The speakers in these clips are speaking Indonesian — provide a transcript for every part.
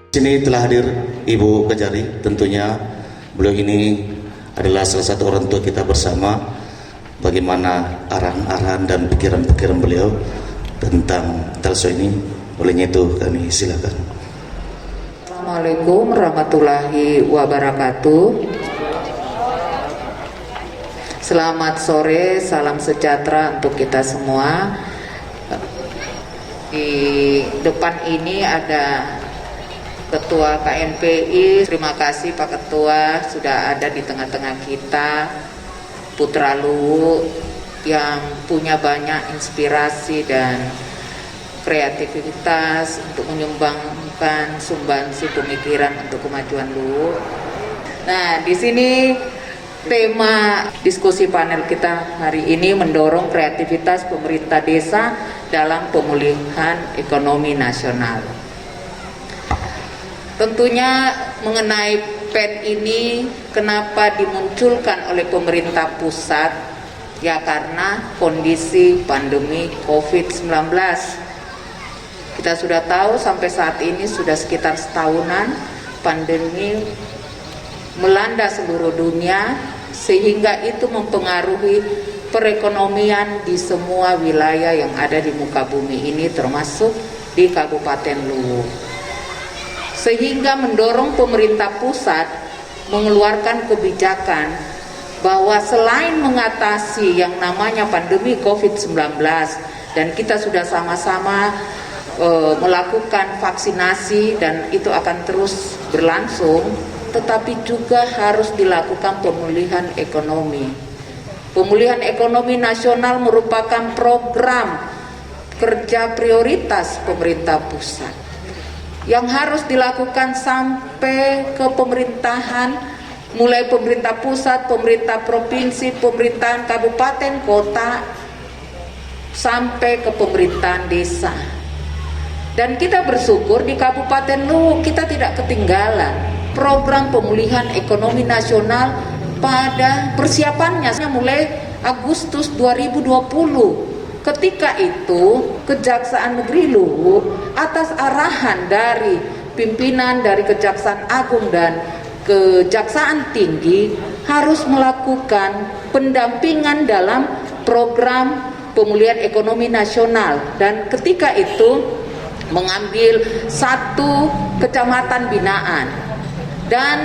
Sini telah hadir Ibu Kajari, tentunya beliau ini adalah salah satu orang tua kita bersama. Bagaimana arahan-arahan dan pikiran-pikiran beliau tentang Talso ini, olehnya itu kami silakan. Assalamualaikum warahmatullahi wabarakatuh. Selamat sore, salam sejahtera untuk kita semua. Di depan ini ada Ketua KNPI. Terima kasih Pak Ketua sudah ada di tengah-tengah kita. Putra Luwu yang punya banyak inspirasi dan kreativitas untuk menyumbangkan sumbangsi pemikiran untuk kemajuan Luwu. Nah, di sini tema diskusi panel kita hari ini mendorong kreativitas pemerintah desa dalam pemulihan ekonomi nasional. Tentunya mengenai PEN ini kenapa dimunculkan oleh pemerintah pusat? Ya karena kondisi pandemi COVID-19. Kita sudah tahu sampai saat ini sudah sekitar setahunan pandemi melanda seluruh dunia, sehingga itu mempengaruhi perekonomian di semua wilayah yang ada di muka bumi ini, termasuk di Kabupaten Luwu. Sehingga mendorong pemerintah pusat mengeluarkan kebijakan bahwa selain mengatasi yang namanya pandemi COVID-19, dan kita sudah sama-sama melakukan vaksinasi dan itu akan terus berlangsung, tetapi juga harus dilakukan pemulihan ekonomi. Pemulihan ekonomi nasional merupakan program kerja prioritas pemerintah pusat yang harus dilakukan sampai ke pemerintahan, mulai pemerintah pusat, pemerintah provinsi, pemerintahan kabupaten, kota, sampai ke pemerintahan desa. Dan kita bersyukur di Kabupaten Luwu kita tidak ketinggalan program pemulihan ekonomi nasional pada persiapannya mulai Agustus 2020. Ketika itu Kejaksaan Negeri Luwu atas arahan dari pimpinan dari Kejaksaan Agung dan Kejaksaan Tinggi harus melakukan pendampingan dalam program pemulihan ekonomi nasional, dan ketika itu mengambil 1 kecamatan binaan. Dan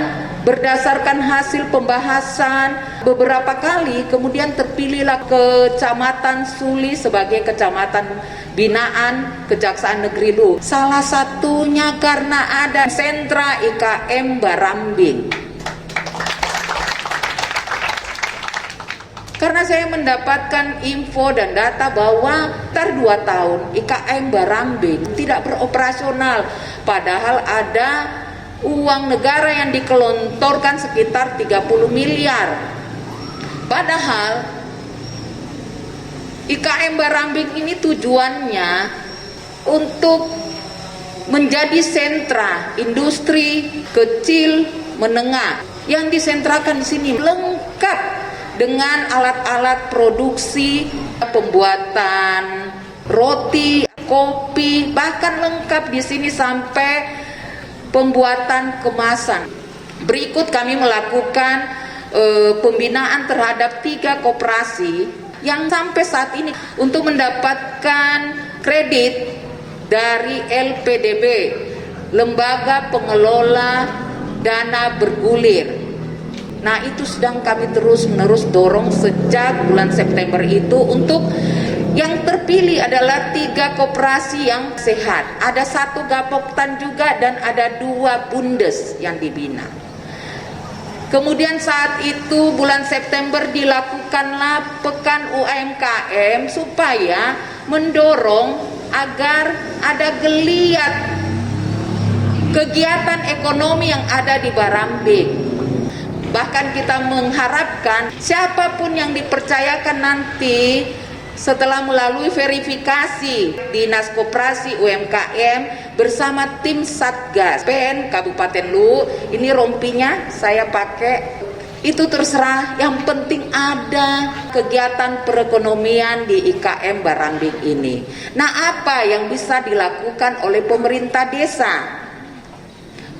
berdasarkan hasil pembahasan beberapa kali, kemudian terpilihlah Kecamatan Suli sebagai kecamatan binaan Kejaksaan Negeri Luwu. Salah satunya karena ada sentra IKM Barambing. Karena saya mendapatkan info dan data bahwa sekitar 2 tahun IKM Barambing tidak beroperasional, padahal ada uang negara yang dikelontorkan sekitar 30 miliar. Padahal IKM Barambing ini tujuannya untuk menjadi sentra industri kecil menengah. Yang disentrakan di sini lengkap dengan alat-alat produksi, pembuatan roti, kopi, bahkan lengkap di sini sampai pembuatan kemasan. Berikut kami melakukan pembinaan terhadap 3 koperasi yang sampai saat ini untuk mendapatkan kredit dari LPDB, Lembaga Pengelola Dana Bergulir. Nah, itu sedang kami terus-menerus dorong sejak bulan September itu. Untuk yang terpilih adalah 3 koperasi yang sehat. Ada 1 Gapoktan juga dan ada 2 Bundes yang dibina. Kemudian saat itu bulan September dilakukanlah Pekan UMKM supaya mendorong agar ada geliat kegiatan ekonomi yang ada di Barambing. Bahkan kita mengharapkan siapapun yang dipercayakan nanti setelah melalui verifikasi Dinas Koperasi UMKM bersama tim Satgas PEN Kabupaten Luwu, ini rompinya saya pakai, itu terserah, yang penting ada kegiatan perekonomian di IKM Barambing ini. Nah, apa yang bisa dilakukan oleh pemerintah desa?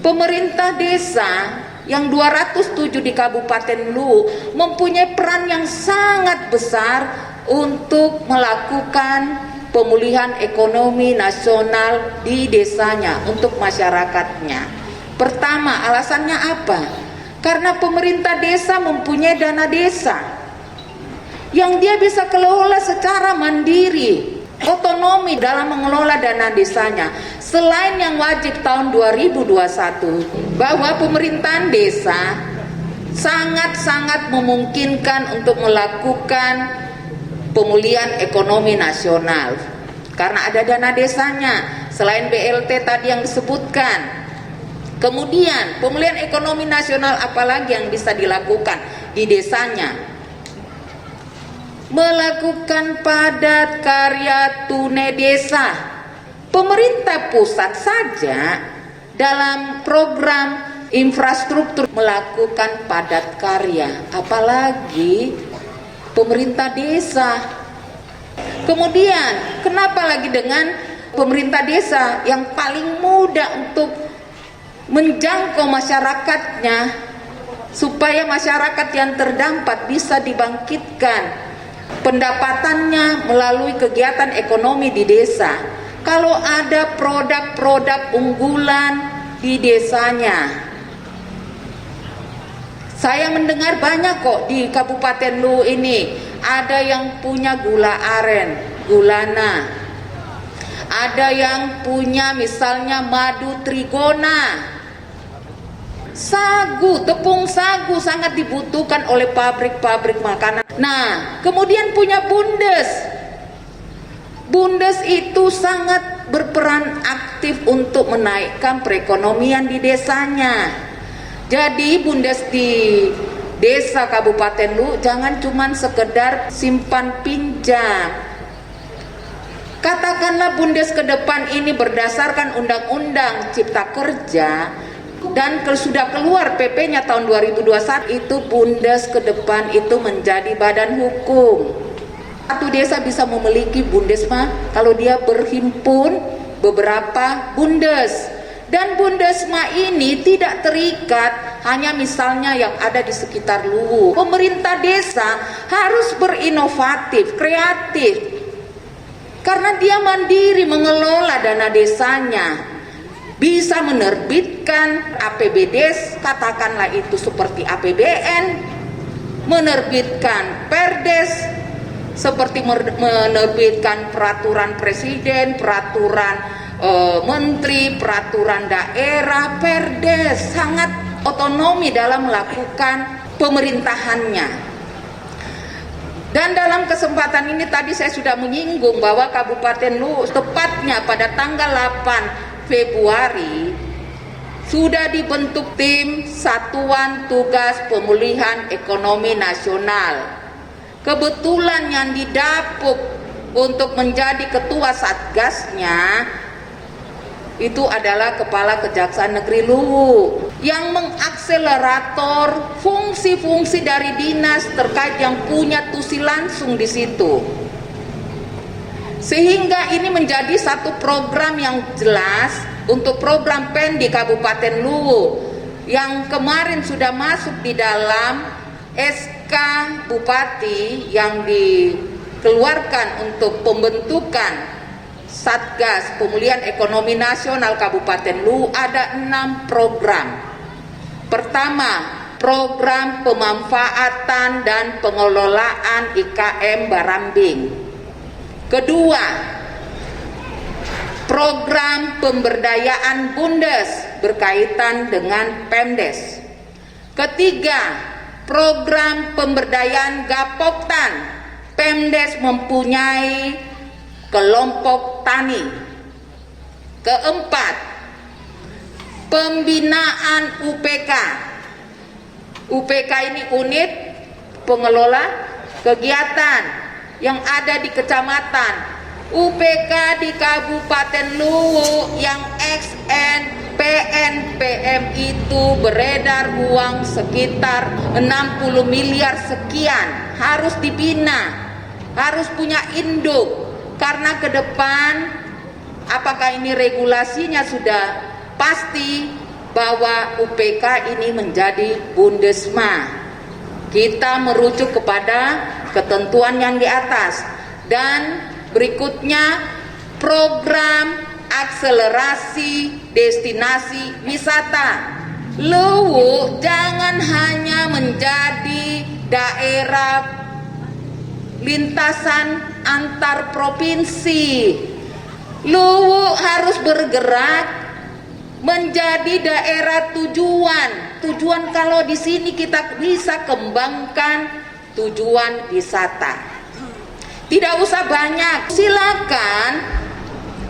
Pemerintah desa yang 207 di Kabupaten Luwu mempunyai peran yang sangat besar untuk melakukan pemulihan ekonomi nasional di desanya untuk masyarakatnya. Pertama, alasannya apa? Karena pemerintah desa mempunyai dana desa yang dia bisa kelola secara mandiri, otonomi dalam mengelola dana desanya. Selain yang wajib tahun 2021 bahwa pemerintahan desa sangat-sangat memungkinkan untuk melakukan pemulihan ekonomi nasional karena ada dana desanya selain BLT tadi yang disebutkan. Kemudian pemulihan ekonomi nasional apalagi yang bisa dilakukan di desanya? Melakukan padat karya tunai desa. Pemerintah pusat saja dalam program infrastruktur melakukan padat karya, apalagi pemerintah desa. Kemudian kenapa lagi dengan pemerintah desa yang paling mudah untuk menjangkau masyarakatnya supaya masyarakat yang terdampak bisa dibangkitkan pendapatannya melalui kegiatan ekonomi di desa. Kalau ada produk-produk unggulan di desanya, saya mendengar banyak kok di Kabupaten Luwu ini ada yang punya gula aren, gulana, ada yang punya misalnya madu trigona, sagu, tepung sagu sangat dibutuhkan oleh pabrik-pabrik makanan. Nah, kemudian punya bundes. Bundes itu sangat berperan aktif untuk menaikkan perekonomian di desanya. Jadi bundes di desa Kabupaten Luwu jangan cuma sekedar simpan pinjam. Katakanlah bundes ke depan ini berdasarkan Undang-Undang Cipta Kerja dan sudah keluar PP-nya tahun 2021, itu bundes ke depan itu menjadi badan hukum. Satu desa bisa memiliki bundesma kalau dia berhimpun beberapa bundes. Dan bundesma ini tidak terikat hanya misalnya yang ada di sekitar Luwu. Pemerintah desa harus berinovatif, kreatif. Karena dia mandiri mengelola dana desanya. Bisa menerbitkan APBDes, katakanlah itu seperti APBN, menerbitkan Perdes, seperti menerbitkan peraturan presiden, peraturan menteri, peraturan daerah, Perdes, sangat otonomi dalam melakukan pemerintahannya. Dan dalam kesempatan ini tadi saya sudah menyinggung bahwa Kabupaten Luwu tepatnya pada tanggal 8 Februari sudah dibentuk tim Satuan Tugas Pemulihan Ekonomi Nasional. Kebetulan yang didapuk untuk menjadi ketua satgasnya itu adalah Kepala Kejaksaan Negeri Luwu yang mengakselerator fungsi-fungsi dari dinas terkait yang punya tusi langsung di situ. Sehingga ini menjadi satu program yang jelas untuk program PEN di Kabupaten Luwu yang kemarin sudah masuk di dalam SK Bupati yang dikeluarkan untuk pembentukan Satgas Pemulihan Ekonomi Nasional Kabupaten Luwu. Ada 6 program. Pertama, program pemanfaatan dan pengelolaan IKM Barambing. Kedua, program pemberdayaan bundes berkaitan dengan Pemdes. Ketiga, program pemberdayaan Gapoktan. Pemdes mempunyai kelompok tani. Keempat, pembinaan UPK. UPK ini unit pengelola kegiatan yang ada di kecamatan. UPK di Kabupaten Luwu yang XN PNPM itu beredar uang sekitar 60 miliar sekian, harus dibina, harus punya induk. Karena ke depan apakah ini regulasinya sudah pasti bahwa UPK ini menjadi Bundesma. Kita merujuk kepada ketentuan yang di atas. Dan berikutnya program akselerasi destinasi wisata. Luwu jangan hanya menjadi daerah lintasan antar provinsi. Luwu harus bergerak menjadi daerah tujuan. Tujuan kalau di sini kita bisa kembangkan tujuan wisata. Tidak usah banyak, silakan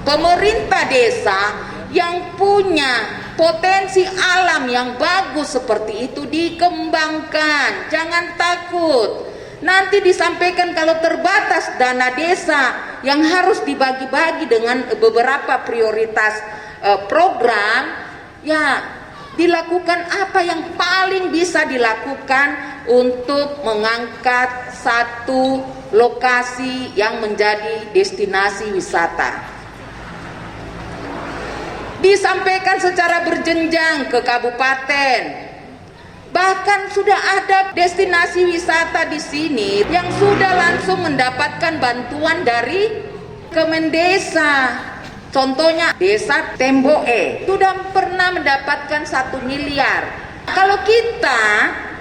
pemerintah desa yang punya potensi alam yang bagus seperti itu dikembangkan. Jangan takut. Nanti disampaikan kalau terbatas dana desa yang harus dibagi-bagi dengan beberapa prioritas program, ya dilakukan apa yang paling bisa dilakukan untuk mengangkat satu lokasi yang menjadi destinasi wisata. Disampaikan secara berjenjang ke kabupaten. Bahkan sudah ada destinasi wisata di sini yang sudah langsung mendapatkan bantuan dari Kemendesa. Contohnya Desa Temboe sudah pernah mendapatkan 1 miliar. Kalau kita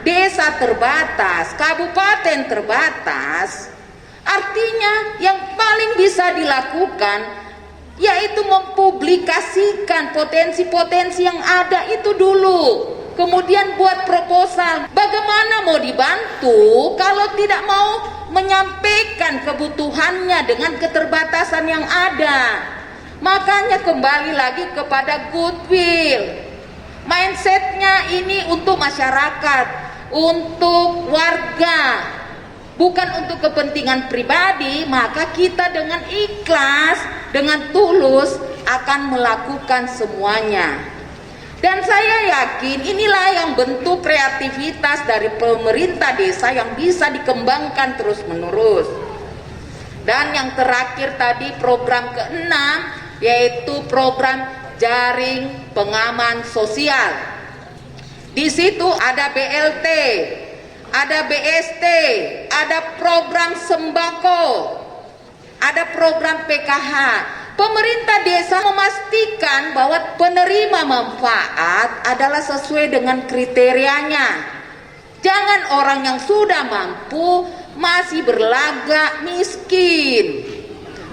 desa terbatas, kabupaten terbatas, artinya yang paling bisa dilakukan yaitu mempublikasikan potensi-potensi yang ada itu dulu. Kemudian buat proposal. Bagaimana mau dibantu kalau tidak mau menyampaikan kebutuhannya dengan keterbatasan yang ada? Makanya kembali lagi kepada goodwill. Mindsetnya ini untuk masyarakat, untuk warga, bukan untuk kepentingan pribadi. Maka kita dengan ikhlas, dengan tulus akan melakukan semuanya. Dan saya yakin inilah yang bentuk kreativitas dari pemerintah desa yang bisa dikembangkan terus menerus. Dan yang terakhir tadi program ke-6 yaitu program jaring pengaman sosial. Di situ ada BLT, ada BST, ada program sembako, ada program PKH. Pemerintah desa memastikan bahwa penerima manfaat adalah sesuai dengan kriterianya. Jangan orang yang sudah mampu masih berlagak miskin.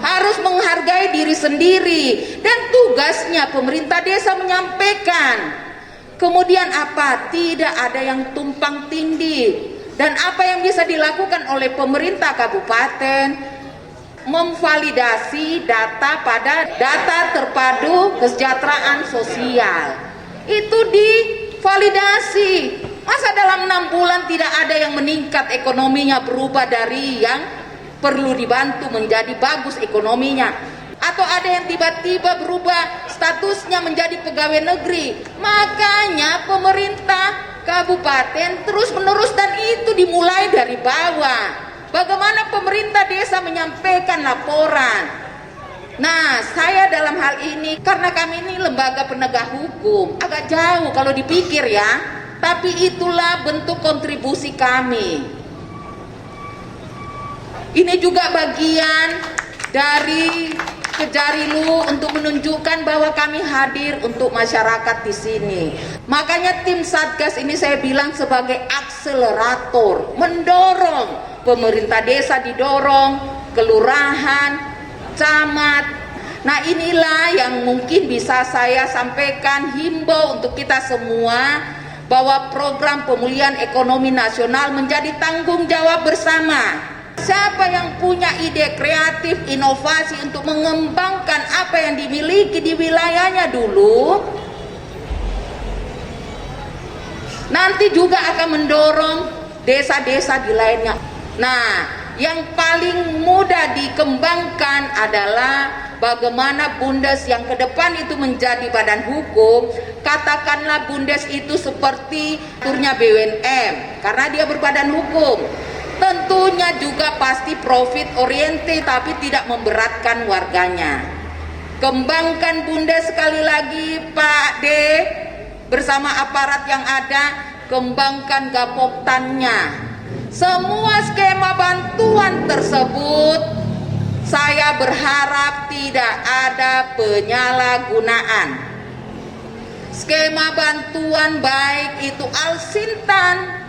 Harus menghargai diri sendiri. Dan tugasnya pemerintah desa menyampaikan. Kemudian apa? Tidak ada yang tumpang tindih. Dan apa yang bisa dilakukan oleh pemerintah kabupaten? Memvalidasi data pada data terpadu kesejahteraan sosial. Itu divalidasi. Masa dalam 6 bulan tidak ada yang meningkat ekonominya, berubah dari yang perlu dibantu menjadi bagus ekonominya, atau ada yang tiba-tiba berubah statusnya menjadi pegawai negeri? Makanya pemerintah kabupaten terus menerus, dan itu dimulai dari bawah. Bagaimana pemerintah desa menyampaikan laporan? Nah, saya dalam hal ini, karena kami ini lembaga penegak hukum, agak jauh kalau dipikir ya, tapi itulah bentuk kontribusi kami. Ini juga bagian dari Kejarilu untuk menunjukkan bahwa kami hadir untuk masyarakat di sini. Makanya tim Satgas ini saya bilang sebagai akselerator, mendorong pemerintah desa, didorong kelurahan, camat. Nah, inilah yang mungkin bisa saya sampaikan, himbau untuk kita semua bahwa program pemulihan ekonomi nasional menjadi tanggung jawab bersama. Siapa yang punya ide kreatif, inovasi untuk mengembangkan apa yang dimiliki di wilayahnya dulu, nanti juga akan mendorong desa-desa di lainnya. Nah, yang paling mudah dikembangkan adalah bagaimana Bundes yang ke depan itu menjadi badan hukum. Katakanlah Bundes itu seperti turnya BUMN, karena dia berbadan hukum. Tentunya juga pasti profit oriented, tapi tidak memberatkan warganya. Kembangkan Bundes sekali lagi Pak D, bersama aparat yang ada, kembangkan Gapoktannya. Semua skema bantuan tersebut saya berharap tidak ada penyalahgunaan. Skema bantuan baik itu Al-Sintan,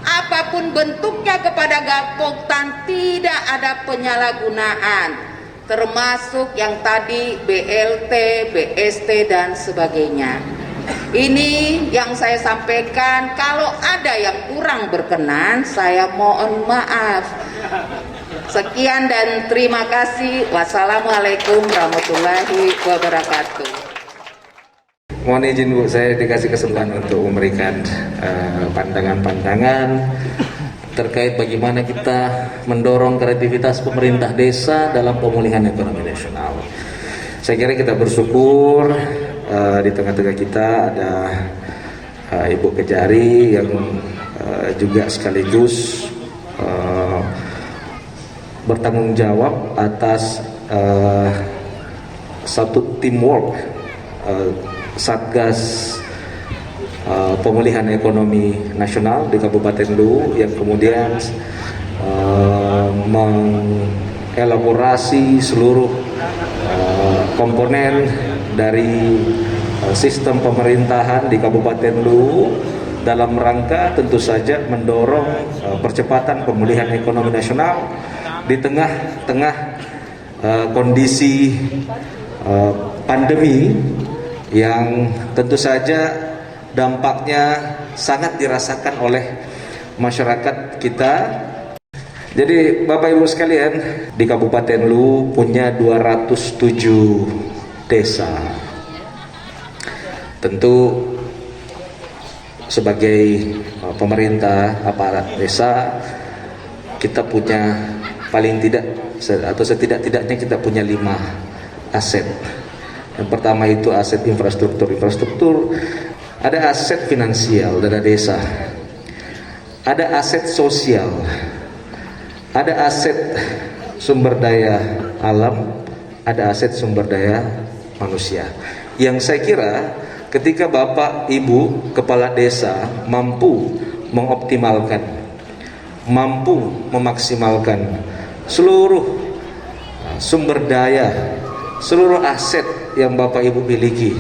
apapun bentuknya kepada Gapoktan tidak ada penyalahgunaan, termasuk yang tadi BLT, BST dan sebagainya. Ini yang saya sampaikan. Kalau ada yang kurang berkenan, saya mohon maaf. Sekian dan terima kasih. Wassalamualaikum warahmatullahi wabarakatuh. Mohon izin Bu, saya dikasih kesempatan untuk memberikan pandangan-pandangan terkait bagaimana kita mendorong kreativitas pemerintah desa dalam pemulihan ekonomi nasional. Saya kira kita bersyukur di tengah-tengah kita ada Ibu Kejari yang juga sekaligus bertanggung jawab atas satu teamwork Satgas Pemulihan Ekonomi Nasional di Kabupaten Luwu yang kemudian mengelaborasi seluruh komponen dari sistem pemerintahan di Kabupaten Luwu dalam rangka tentu saja mendorong percepatan pemulihan ekonomi nasional di tengah-tengah kondisi pandemi yang tentu saja dampaknya sangat dirasakan oleh masyarakat kita. Jadi Bapak Ibu sekalian, di Kabupaten Luwu punya 207 desa. Tentu sebagai pemerintah aparat desa kita punya paling tidak atau setidak-tidaknya kita punya 5 aset. Yang pertama itu aset infrastruktur. Ada aset finansial dana desa, ada aset sosial, ada aset sumber daya alam, ada aset sumber daya manusia. Yang saya kira ketika Bapak Ibu Kepala Desa mampu mengoptimalkan, mampu memaksimalkan seluruh sumber daya, seluruh aset yang Bapak Ibu miliki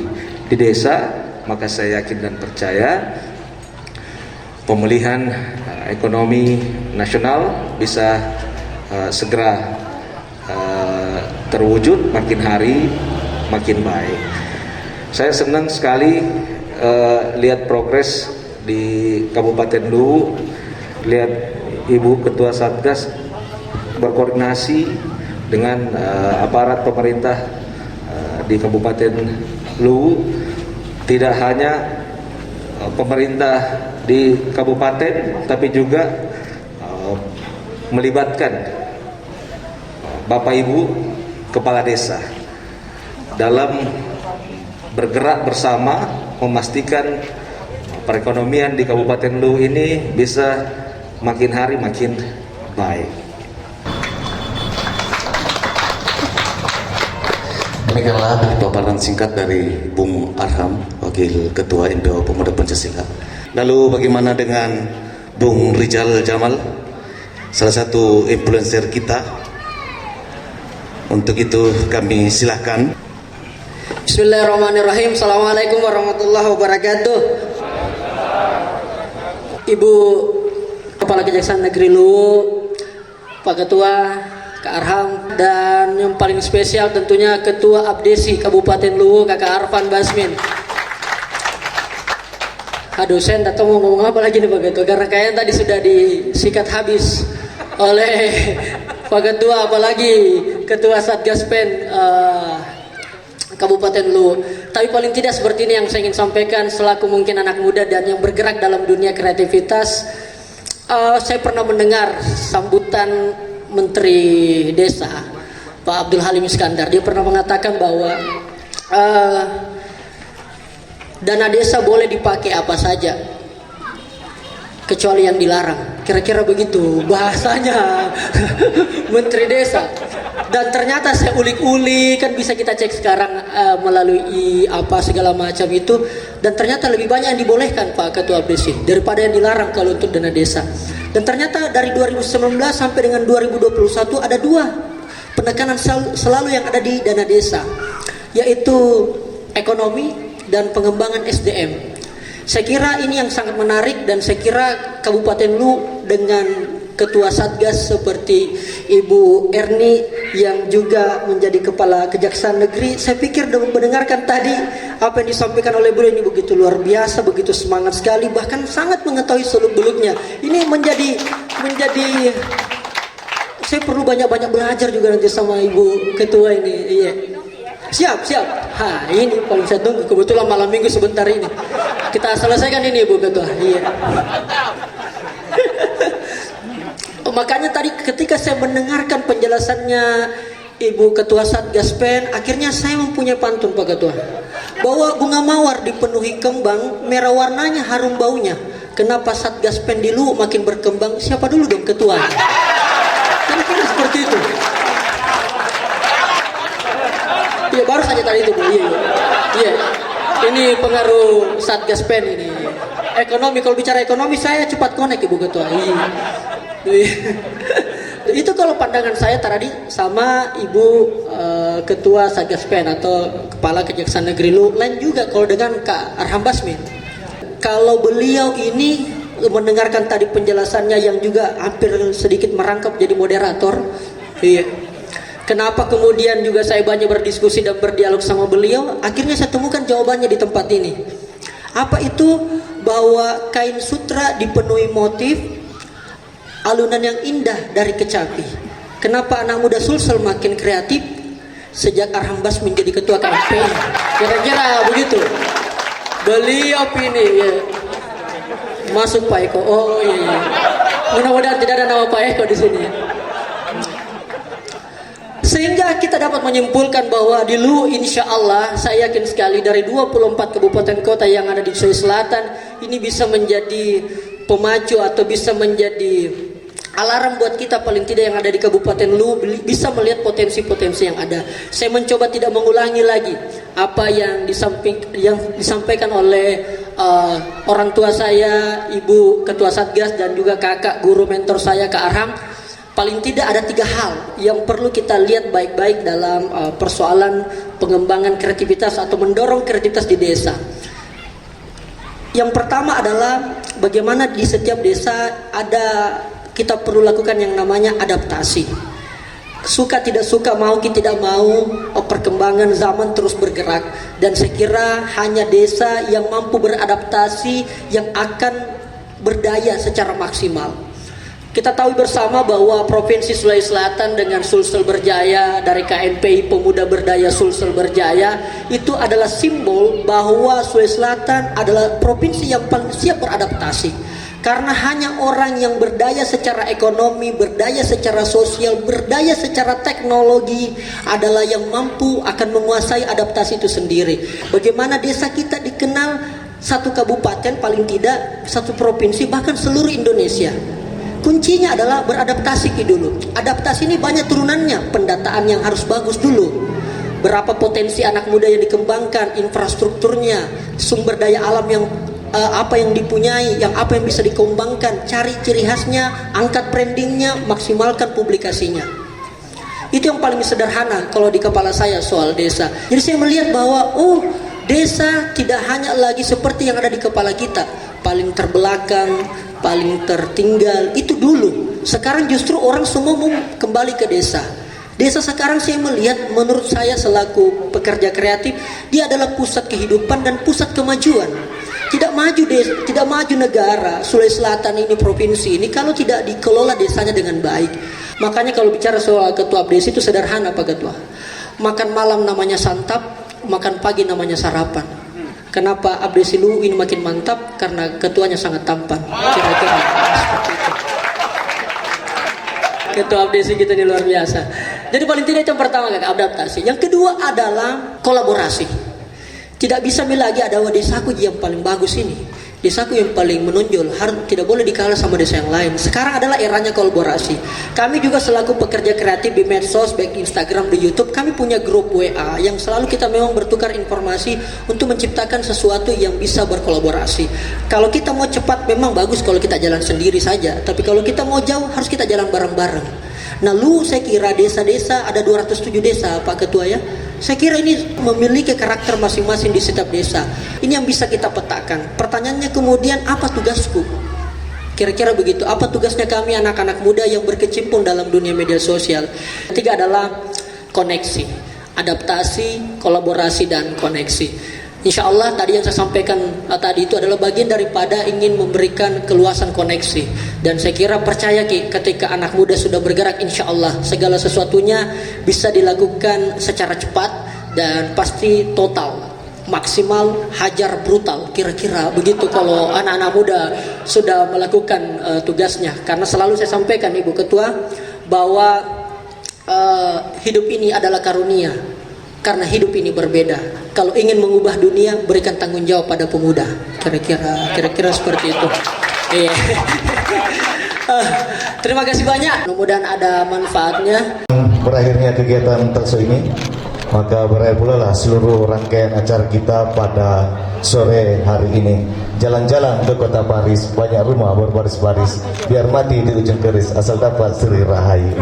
di desa, maka saya yakin dan percaya pemulihan ekonomi nasional bisa segera terwujud, makin hari makin baik. Saya senang sekali lihat progres di Kabupaten Luwu, lihat Ibu Ketua Satgas berkoordinasi dengan aparat pemerintah di Kabupaten Luwu. Tidak hanya pemerintah di kabupaten, tapi juga melibatkan Bapak Ibu Kepala Desa dalam bergerak bersama memastikan perekonomian di Kabupaten Luwu ini bisa makin hari makin baik. Demikianlah paparan singkat dari Bung Arham, Wakil Ketua MPO Pemuda Pancasila. Lalu bagaimana dengan Bung Rizal Jamal, salah satu influencer kita? Untuk itu kami silahkan. Bismillahirrahmanirrahim. Assalamualaikum warahmatullahi wabarakatuh. Ibu Kepala Kejaksaan Negeri Luwu, Pak Ketua, Kak Arham, dan yang paling spesial tentunya Ketua Abdesi Kabupaten Luwu, Kakak Arfan Basmin. Aduh, saya tidak tahu mau ngomong apa lagi nih Pak Ketua, karena kayaknya tadi sudah disikat habis oleh Pak Ketua, apalagi Ketua Satgas Pen Kabupaten Luwu. Tapi paling tidak seperti ini yang saya ingin sampaikan selaku mungkin anak muda dan yang bergerak dalam dunia kreativitas. Saya pernah mendengar sambutan Menteri Desa Pak Abdul Halim Iskandar. Dia pernah mengatakan bahwa dana desa boleh dipakai apa saja kecuali yang dilarang. Kira-kira begitu bahasanya Menteri Desa. Dan ternyata saya ulik-ulik, kan bisa kita cek sekarang melalui apa segala macam itu, dan ternyata lebih banyak yang dibolehkan Pak Ketua ABDC daripada yang dilarang kalau untuk dana desa. Dan ternyata dari 2019 sampai dengan 2021 ada 2 penekanan selalu yang ada di dana desa, yaitu ekonomi dan pengembangan SDM. Saya kira ini yang sangat menarik, dan saya kira Kabupaten Lu dengan Ketua Satgas seperti Ibu Erni yang juga menjadi Kepala Kejaksaan Negeri, saya pikir mendengarkan tadi apa yang disampaikan oleh beliau ini begitu luar biasa, begitu semangat sekali, bahkan sangat mengetahui seluk-beluknya. Ini menjadi saya perlu banyak-banyak belajar juga nanti sama Ibu Ketua ini. Iya. Siap. Ini paling saya tunggu, kebetulan malam minggu sebentar ini. Kita selesaikan ini Ibu Ketua. Iya. Makanya tadi ketika saya mendengarkan penjelasannya Ibu Ketua Satgas PEN, akhirnya saya mempunyai pantun Pak Ketua, bahwa bunga mawar dipenuhi kembang, merah warnanya, harum baunya. Kenapa Satgas PEN di Lu makin berkembang? Siapa dulu dong ketua? Kira-kira seperti itu. Iya, baru saja tadi itu Bu. Iya. Ini pengaruh Satgas PEN ini. Ekonomi, kalau bicara ekonomi saya cepat connect Ibu Ketua. Iya. Itu kalau pandangan saya tadi sama Ibu Ketua Satgas PEN atau Kepala Kejaksaan Negeri Lu. Lain juga kalau dengan Kak Arham Basmin. Kalau beliau ini mendengarkan tadi penjelasannya yang juga hampir sedikit merangkap jadi moderator. Iya. Kenapa kemudian juga saya banyak berdiskusi dan berdialog sama beliau, akhirnya saya temukan jawabannya di tempat ini. Apa itu? Bahwa kain sutra dipenuhi motif alunan yang indah dari kecapi. Kenapa anak muda Sulsel makin kreatif sejak Arham Bas menjadi ketua KMP? Kira-kira begitu. Beliau pilih ya. Masuk Pak Eko. Oh iya. Mudah-mudahan tidak ada nama Pak Eko di sini. Sehingga kita dapat menyimpulkan bahwa di Lu insya Allah saya yakin sekali dari 24 kabupaten kota yang ada di Sulawesi Selatan ini bisa menjadi pemacu atau bisa menjadi alarm buat kita paling tidak yang ada di Kabupaten Lu bisa melihat potensi-potensi yang ada. Saya mencoba tidak mengulangi lagi apa yang disampaikan oleh orang tua saya, Ibu Ketua Satgas dan juga kakak guru mentor saya Kak Arham. Paling tidak ada 3 hal yang perlu kita lihat baik-baik dalam persoalan pengembangan kreativitas atau mendorong kreativitas di desa. Yang pertama adalah bagaimana di setiap desa kita perlu lakukan yang namanya adaptasi. Suka tidak suka, mau tidak mau, perkembangan zaman terus bergerak, dan saya kira hanya desa yang mampu beradaptasi yang akan berdaya secara maksimal. Kita tahu bersama bahwa Provinsi Sulawesi Selatan dengan Sulsel Berjaya dari KMPI Pemuda Berdaya Sulsel Berjaya itu adalah simbol bahwa Sulawesi Selatan adalah provinsi yang paling siap beradaptasi. Karena hanya orang yang berdaya secara ekonomi, berdaya secara sosial, berdaya secara teknologi adalah yang mampu akan menguasai adaptasi itu sendiri. Bagaimana desa kita dikenal satu kabupaten, paling tidak satu provinsi, bahkan seluruh Indonesia. Kuncinya adalah beradaptasi dulu. Adaptasi ini banyak turunannya, pendataan yang harus bagus dulu. Berapa potensi anak muda yang dikembangkan, infrastrukturnya, sumber daya alam yang apa yang dipunyai, apa yang bisa dikembangkan, cari ciri khasnya, angkat brandingnya, maksimalkan publikasinya. Itu yang paling sederhana kalau di kepala saya soal desa. Jadi saya melihat bahwa desa tidak hanya lagi seperti yang ada di kepala kita, paling terbelakang, paling tertinggal, itu dulu. Sekarang justru orang semua mau kembali ke desa. Desa sekarang saya melihat, menurut saya selaku pekerja kreatif, dia adalah pusat kehidupan dan pusat kemajuan. Tidak maju negara Sulawesi Selatan ini, provinsi ini, kalau tidak dikelola desanya dengan baik. Makanya kalau bicara soal ketua ABDC itu sederhana Pak Ketua. Makan malam namanya santap, makan pagi namanya sarapan. Kenapa ABDC Lu ini makin mantap? Karena ketuanya sangat tampan. Kira-kira seperti itu. Ketua ABDC kita ini luar biasa. Jadi paling tidak yang pertama adaptasi. Yang kedua adalah kolaborasi. Tidak bisa lagi ada desaku yang paling bagus ini. desaku yang paling menonjol, harus tidak boleh dikalah sama desa yang lain. Sekarang adalah eranya kolaborasi. Kami juga selaku pekerja kreatif di medsos, baik Instagram, di YouTube, kami punya grup WA yang selalu kita memang bertukar informasi untuk menciptakan sesuatu yang bisa berkolaborasi. Kalau kita mau cepat memang bagus kalau kita jalan sendiri saja, tapi kalau kita mau jauh harus kita jalan bareng-bareng. Nah, saya kira desa-desa ada 207 desa, Pak Ketua ya. Saya kira ini memiliki karakter masing-masing di setiap desa. Ini yang bisa kita petakan. Pertanyaannya kemudian, apa tugasku? Kira-kira begitu. Apa tugasnya kami anak-anak muda yang berkecimpung dalam dunia media sosial? Ketiga adalah koneksi, adaptasi, kolaborasi, dan koneksi. Insya Allah tadi yang saya sampaikan tadi itu adalah bagian daripada ingin memberikan keluasan koneksi. Dan saya kira percaya ketika anak muda sudah bergerak, insya Allah segala sesuatunya bisa dilakukan secara cepat dan pasti total, maksimal, hajar, brutal. Kira-kira begitu kalau anak-anak muda sudah melakukan tugasnya. Karena selalu saya sampaikan Ibu Ketua bahwa hidup ini adalah karunia. Karena hidup ini berbeda. Kalau ingin mengubah dunia, berikan tanggung jawab pada pemuda. Kira-kira seperti itu. Iya. Terima kasih banyak. Mudah-mudahan ada manfaatnya. Berakhirnya kegiatan talkshow ini, maka berakhir pula lah seluruh rangkaian acara kita pada sore hari ini. Jalan-jalan ke kota Paris, banyak rumah berbaris-baris, biar mati di ujung keris, asal dapat Sri Rahayu.